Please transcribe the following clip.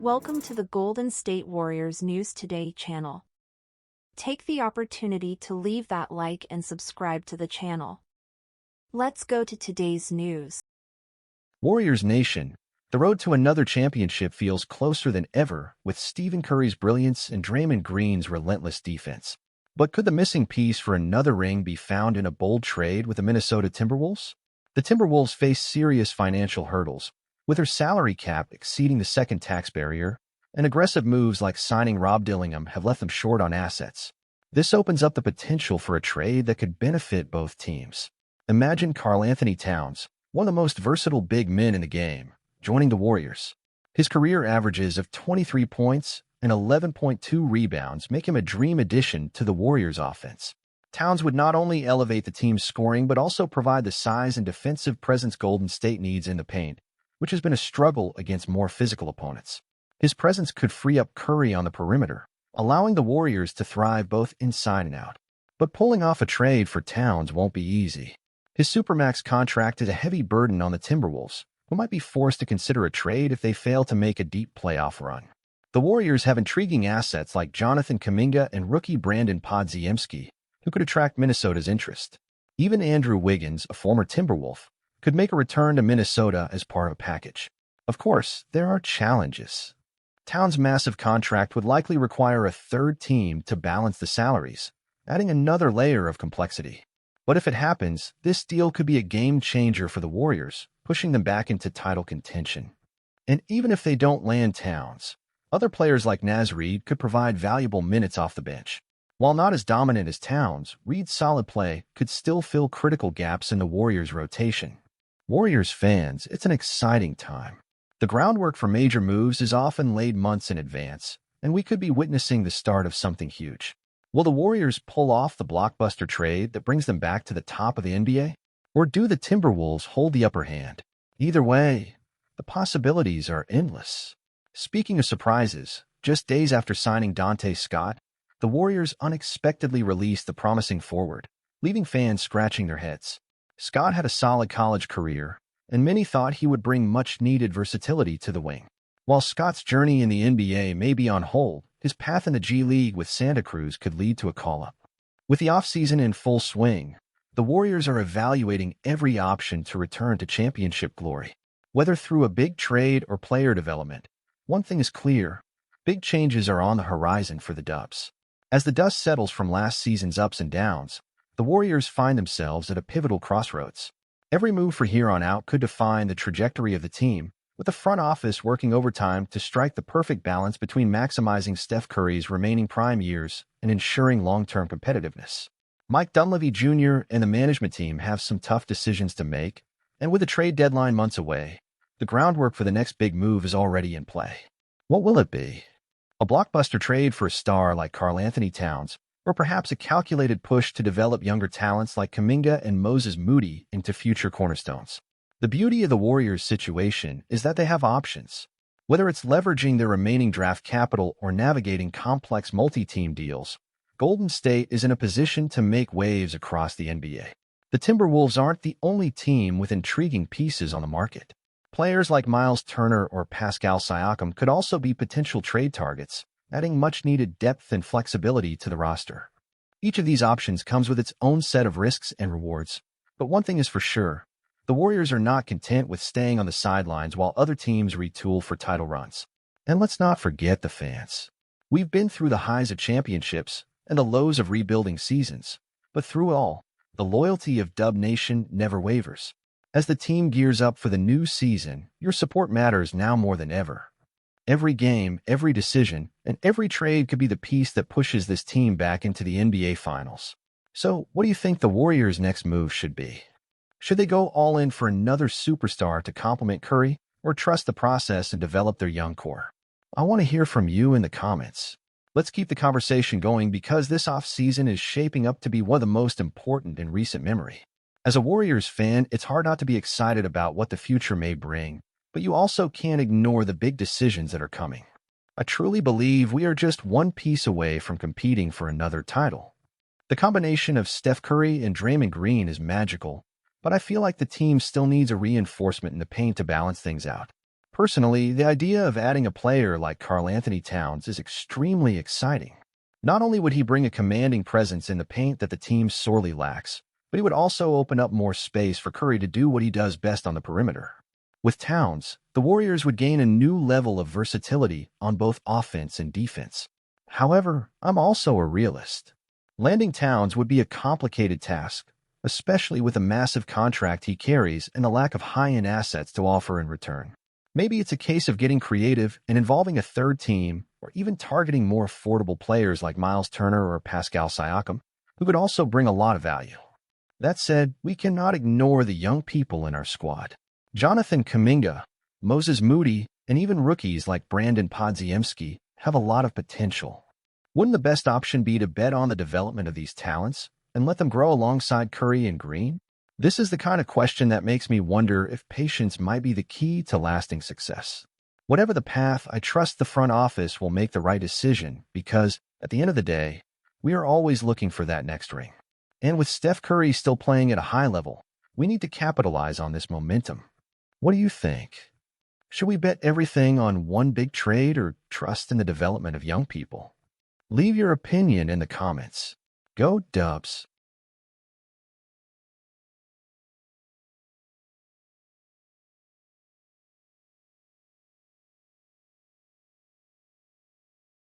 Welcome to the Golden State Warriors News Today channel. Take the opportunity to leave that like and subscribe to the channel. Let's go to today's news. Warriors Nation, the road to another championship feels closer than ever with Stephen Curry's brilliance and Draymond Green's relentless defense. But could the missing piece for another ring be found in a bold trade with the Minnesota Timberwolves? The Timberwolves face serious financial hurdles, with their salary cap exceeding the second tax barrier, and aggressive moves like signing Rob Dillingham have left them short on assets. This opens up the potential for a trade that could benefit both teams. Imagine Karl-Anthony Towns, one of the most versatile big men in the game, joining the Warriors. His career averages of 23 points and 11.2 rebounds make him a dream addition to the Warriors' offense. Towns would not only elevate the team's scoring but also provide the size and defensive presence Golden State needs in the paint, which has been a struggle against more physical opponents. His presence could free up Curry on the perimeter, allowing the Warriors to thrive both inside and out. But pulling off a trade for Towns won't be easy. His Supermax contract is a heavy burden on the Timberwolves, who might be forced to consider a trade if they fail to make a deep playoff run. The Warriors have intriguing assets like Jonathan Kuminga and rookie Brandon Podziemski, who could attract Minnesota's interest. Even Andrew Wiggins, a former Timberwolf, could make a return to Minnesota as part of a package. Of course, there are challenges. Towns' massive contract would likely require a third team to balance the salaries, adding another layer of complexity. But if it happens, this deal could be a game-changer for the Warriors, pushing them back into title contention. And even if they don't land Towns, other players like Naz Reid could provide valuable minutes off the bench. While not as dominant as Towns, Reid's solid play could still fill critical gaps in the Warriors' rotation. Warriors fans, it's an exciting time. The groundwork for major moves is often laid months in advance, and we could be witnessing the start of something huge. Will the Warriors pull off the blockbuster trade that brings them back to the top of the NBA? Or do the Timberwolves hold the upper hand? Either way, the possibilities are endless. Speaking of surprises, just days after signing Dante Scott, the Warriors unexpectedly released the promising forward, leaving fans scratching their heads. Scott had a solid college career, and many thought he would bring much-needed versatility to the wing. While Scott's journey in the NBA may be on hold, his path in the G League with Santa Cruz could lead to a call-up. With the offseason in full swing, the Warriors are evaluating every option to return to championship glory. Whether through a big trade or player development, one thing is clear: big changes are on the horizon for the Dubs. As the dust settles from last season's ups and downs, the Warriors find themselves at a pivotal crossroads. Every move from here on out could define the trajectory of the team, with the front office working overtime to strike the perfect balance between maximizing Steph Curry's remaining prime years and ensuring long-term competitiveness. Mike Dunleavy Jr. and the management team have some tough decisions to make, and with the trade deadline months away, the groundwork for the next big move is already in play. What will it be? A blockbuster trade for a star like Karl-Anthony Towns, or perhaps a calculated push to develop younger talents like Kuminga and Moses Moody into future cornerstones? The beauty of the Warriors' situation is that they have options. Whether it's leveraging their remaining draft capital or navigating complex multi-team deals, Golden State is in a position to make waves across the NBA. The Timberwolves aren't the only team with intriguing pieces on the market. Players like Miles Turner or Pascal Siakam could also be potential trade targets, adding much-needed depth and flexibility to the roster. Each of these options comes with its own set of risks and rewards, but one thing is for sure: the Warriors are not content with staying on the sidelines while other teams retool for title runs. And let's not forget the fans. We've been through the highs of championships and the lows of rebuilding seasons, but through it all, the loyalty of Dub Nation never wavers. As the team gears up for the new season, your support matters now more than ever. Every game, every decision, and every trade could be the piece that pushes this team back into the NBA Finals. So, what do you think the Warriors' next move should be? Should they go all in for another superstar to complement Curry, or trust the process and develop their young core? I want to hear from you in the comments. Let's keep the conversation going because this offseason is shaping up to be one of the most important in recent memory. As a Warriors fan, it's hard not to be excited about what the future may bring, but you also can't ignore the big decisions that are coming. I truly believe we are just one piece away from competing for another title. The combination of Steph Curry and Draymond Green is magical, but I feel like the team still needs a reinforcement in the paint to balance things out. Personally, the idea of adding a player like Karl-Anthony Towns is extremely exciting. Not only would he bring a commanding presence in the paint that the team sorely lacks, but he would also open up more space for Curry to do what he does best on the perimeter. With Towns, the Warriors would gain a new level of versatility on both offense and defense. However, I'm also a realist. Landing Towns would be a complicated task, especially with a massive contract he carries and a lack of high-end assets to offer in return. Maybe it's a case of getting creative and involving a third team, or even targeting more affordable players like Miles Turner or Pascal Siakam, who could also bring a lot of value. That said, we cannot ignore the young people in our squad. Jonathan Kuminga, Moses Moody, and even rookies like Brandon Podziemski have a lot of potential. Wouldn't the best option be to bet on the development of these talents and let them grow alongside Curry and Green? This is the kind of question that makes me wonder if patience might be the key to lasting success. Whatever the path, I trust the front office will make the right decision because, at the end of the day, we are always looking for that next ring. And with Steph Curry still playing at a high level, we need to capitalize on this momentum. What do you think? Should we bet everything on one big trade or trust in the development of young people? Leave your opinion in the comments. Go Dubs!